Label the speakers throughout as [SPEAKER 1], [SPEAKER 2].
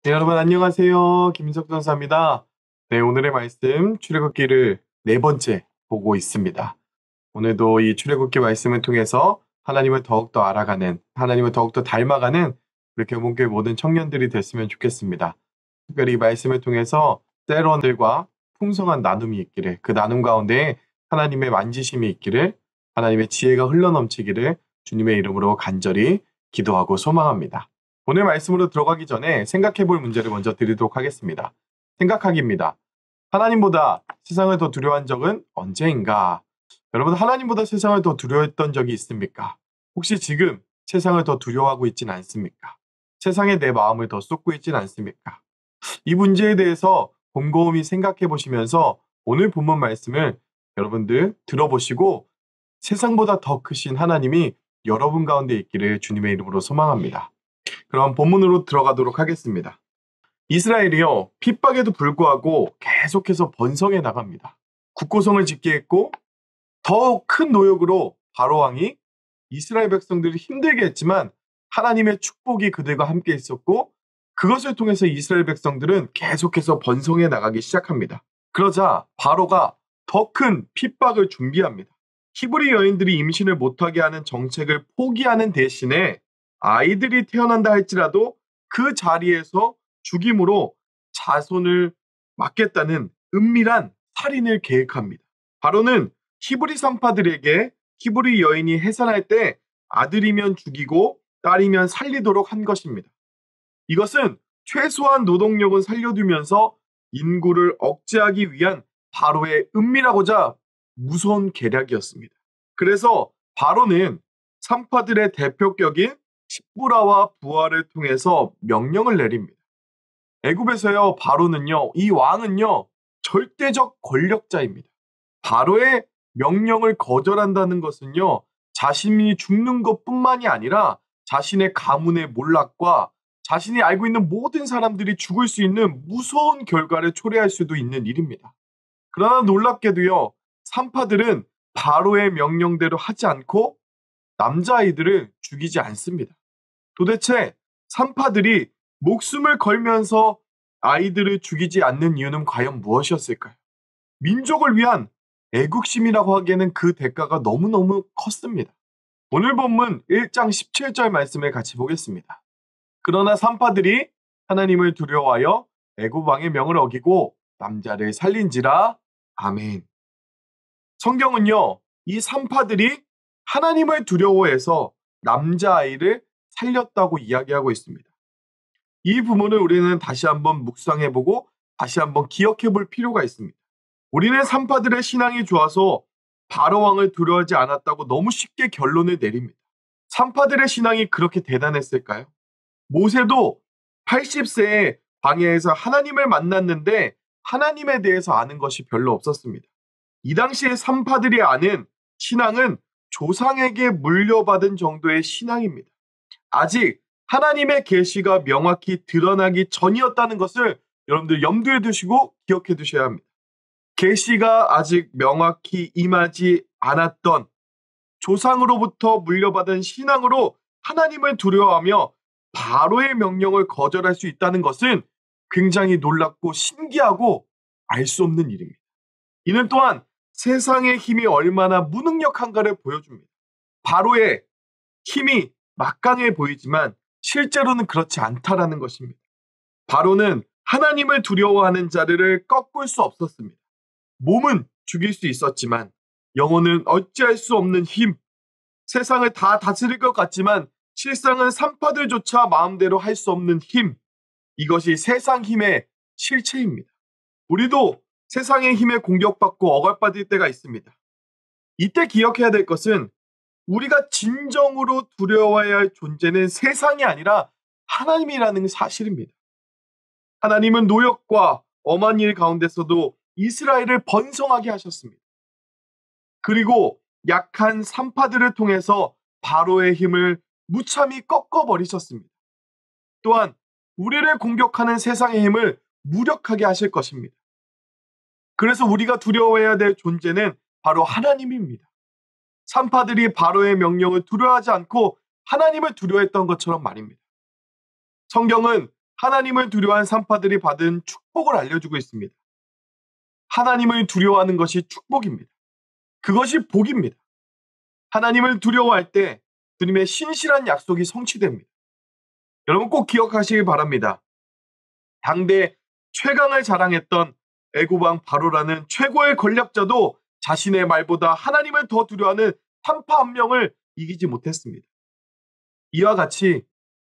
[SPEAKER 1] 네, 여러분 안녕하세요. 김인석 전사입니다. 네, 오늘의 말씀 출애굽기를 네 번째 보고 있습니다. 오늘도 이 출애굽기 말씀을 통해서 하나님을 더욱더 알아가는, 하나님을 더욱더 닮아가는 우리 교문교회 모든 청년들이 됐으면 좋겠습니다. 특별히 이 말씀을 통해서 세런들과 풍성한 나눔이 있기를, 그 나눔 가운데 하나님의 만지심이 있기를, 하나님의 지혜가 흘러넘치기를 주님의 이름으로 간절히 기도하고 소망합니다. 오늘 말씀으로 들어가기 전에 생각해 볼 문제를 먼저 드리도록 하겠습니다. 생각하기입니다. 하나님보다 세상을 더 두려워한 적은 언제인가? 여러분, 하나님보다 세상을 더 두려워했던 적이 있습니까? 혹시 지금 세상을 더 두려워하고 있진 않습니까? 세상에 내 마음을 더 쏟고 있진 않습니까? 이 문제에 대해서 곰곰이 생각해 보시면서 오늘 본문 말씀을 여러분들 들어보시고 세상보다 더 크신 하나님이 여러분 가운데 있기를 주님의 이름으로 소망합니다. 그럼 본문으로 들어가도록 하겠습니다. 이스라엘이요, 핍박에도 불구하고 계속해서 번성해 나갑니다. 국고성을 짓게 했고 더 큰 노역으로 바로왕이 이스라엘 백성들을 힘들게 했지만 하나님의 축복이 그들과 함께 있었고 그것을 통해서 이스라엘 백성들은 계속해서 번성해 나가기 시작합니다. 그러자 바로가 더 큰 핍박을 준비합니다. 히브리 여인들이 임신을 못하게 하는 정책을 포기하는 대신에 아이들이 태어난다 할지라도 그 자리에서 죽임으로 자손을 막겠다는 은밀한 살인을 계획합니다. 바로는 히브리 산파들에게 히브리 여인이 해산할 때 아들이면 죽이고 딸이면 살리도록 한 것입니다. 이것은 최소한 노동력은 살려두면서 인구를 억제하기 위한 바로의 은밀하고자 무서운 계략이었습니다. 그래서 바로는 산파들의 대표격인 십부라와 부하를 통해서 명령을 내립니다. 애굽에서요, 바로는요, 이 왕은요, 절대적 권력자입니다. 바로의 명령을 거절한다는 것은요, 자신이 죽는 것뿐만이 아니라 자신의 가문의 몰락과 자신이 알고 있는 모든 사람들이 죽을 수 있는 무서운 결과를 초래할 수도 있는 일입니다. 그러나 놀랍게도요, 산파들은 바로의 명령대로 하지 않고 남자아이들을 죽이지 않습니다. 도대체 산파들이 목숨을 걸면서 아이들을 죽이지 않는 이유는 과연 무엇이었을까요? 민족을 위한 애국심이라고 하기에는 그 대가가 너무너무 컸습니다. 오늘 본문 1장 17절 말씀을 같이 보겠습니다. 그러나 산파들이 하나님을 두려워하여 애굽 왕의 명을 어기고 남자를 살린지라. 아멘. 성경은요, 이 산파들이 하나님을 두려워해서 남자아이를 살렸다고 이야기하고 있습니다. 이 부분을 우리는 다시 한번 묵상해보고 다시 한번 기억해볼 필요가 있습니다. 우리는 산파들의 신앙이 좋아서 바로 왕을 두려워하지 않았다고 너무 쉽게 결론을 내립니다. 산파들의 신앙이 그렇게 대단했을까요? 모세도 80세에 광야에서 하나님을 만났는데 하나님에 대해서 아는 것이 별로 없었습니다. 이 당시에 산파들이 아는 신앙은 조상에게 물려받은 정도의 신앙입니다. 아직 하나님의 계시가 명확히 드러나기 전이었다는 것을 여러분들 염두에 두시고 기억해 두셔야 합니다. 계시가 아직 명확히 임하지 않았던 조상으로부터 물려받은 신앙으로 하나님을 두려워하며 바로의 명령을 거절할 수 있다는 것은 굉장히 놀랍고 신기하고 알 수 없는 일입니다. 이는 또한 세상의 힘이 얼마나 무능력한가를 보여줍니다. 바로의 힘이 막강해 보이지만 실제로는 그렇지 않다라는 것입니다. 바로는 하나님을 두려워하는 자들을 꺾을 수 없었습니다. 몸은 죽일 수 있었지만 영혼은 어찌할 수 없는 힘, 세상을 다 다스릴 것 같지만 실상은 산파들조차 마음대로 할 수 없는 힘, 이것이 세상 힘의 실체입니다. 우리도 세상의 힘에 공격받고 억압받을 때가 있습니다. 이때 기억해야 될 것은 우리가 진정으로 두려워해야 할 존재는 세상이 아니라 하나님이라는 사실입니다. 하나님은 노역과 엄한 일 가운데서도 이스라엘을 번성하게 하셨습니다. 그리고 약한 산파들을 통해서 바로의 힘을 무참히 꺾어버리셨습니다. 또한 우리를 공격하는 세상의 힘을 무력하게 하실 것입니다. 그래서 우리가 두려워해야 될 존재는 바로 하나님입니다. 산파들이 바로의 명령을 두려워하지 않고 하나님을 두려워했던 것처럼 말입니다. 성경은 하나님을 두려워한 산파들이 받은 축복을 알려주고 있습니다. 하나님을 두려워하는 것이 축복입니다. 그것이 복입니다. 하나님을 두려워할 때 주님의 신실한 약속이 성취됩니다. 여러분 꼭 기억하시길 바랍니다. 당대 최강을 자랑했던 애굽 왕 바로라는 최고의 권력자도 자신의 말보다 하나님을 더 두려워하는 산파 한 명을 이기지 못했습니다. 이와 같이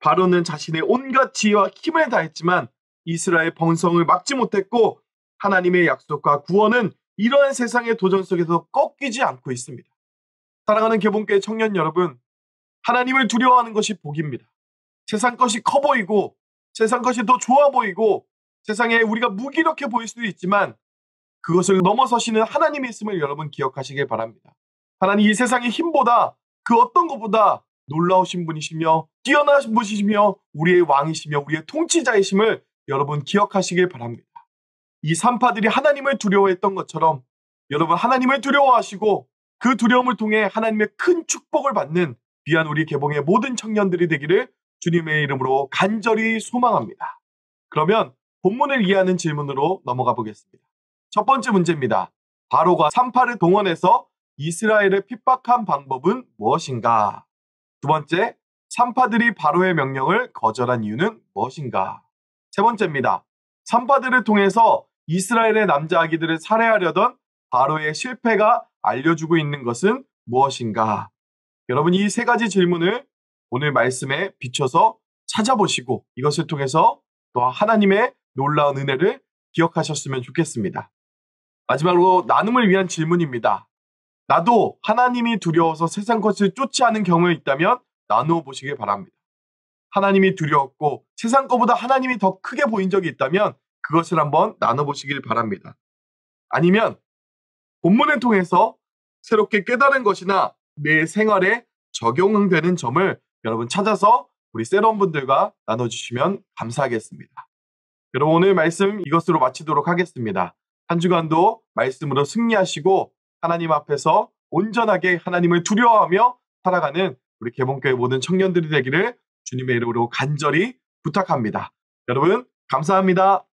[SPEAKER 1] 바로는 자신의 온갖 지혜와 힘을 다했지만 이스라엘 번성을 막지 못했고 하나님의 약속과 구원은 이러한 세상의 도전 속에서 꺾이지 않고 있습니다. 사랑하는 개봉교회 청년 여러분, 하나님을 두려워하는 것이 복입니다. 세상 것이 커 보이고 세상 것이 더 좋아 보이고 세상에 우리가 무기력해 보일 수도 있지만 그것을 넘어서시는 하나님이 있음을 여러분 기억하시길 바랍니다. 하나님 이 세상의 힘보다 그 어떤 것보다 놀라우신 분이시며 뛰어나신 분이시며 우리의 왕이시며 우리의 통치자이심을 여러분 기억하시길 바랍니다. 이 산파들이 하나님을 두려워했던 것처럼 여러분 하나님을 두려워하시고 그 두려움을 통해 하나님의 큰 축복을 받는 귀한 우리 개봉의 모든 청년들이 되기를 주님의 이름으로 간절히 소망합니다. 그러면 본문을 이해하는 질문으로 넘어가 보겠습니다. 첫 번째 문제입니다. 바로가 산파를 동원해서 이스라엘을 핍박한 방법은 무엇인가? 두 번째, 산파들이 바로의 명령을 거절한 이유는 무엇인가? 세 번째입니다. 산파들을 통해서 이스라엘의 남자 아기들을 살해하려던 바로의 실패가 알려주고 있는 것은 무엇인가? 여러분 이 세 가지 질문을 오늘 말씀에 비춰서 찾아보시고 이것을 통해서 또 하나님의 놀라운 은혜를 기억하셨으면 좋겠습니다. 마지막으로 나눔을 위한 질문입니다. 나도 하나님이 두려워서 세상 것을 쫓지 않은 경우에 있다면 나누어 보시길 바랍니다. 하나님이 두려웠고 세상 것보다 하나님이 더 크게 보인 적이 있다면 그것을 한번 나눠보시길 바랍니다. 아니면 본문을 통해서 새롭게 깨달은 것이나 내 생활에 적용되는 점을 여러분 찾아서 우리 세런분들과 나눠주시면 감사하겠습니다. 여러분 오늘 말씀 이것으로 마치도록 하겠습니다. 한 주간도 말씀으로 승리하시고 하나님 앞에서 온전하게 하나님을 두려워하며 살아가는 우리 개봉교회 모든 청년들이 되기를 주님의 이름으로 간절히 부탁합니다. 여러분 감사합니다.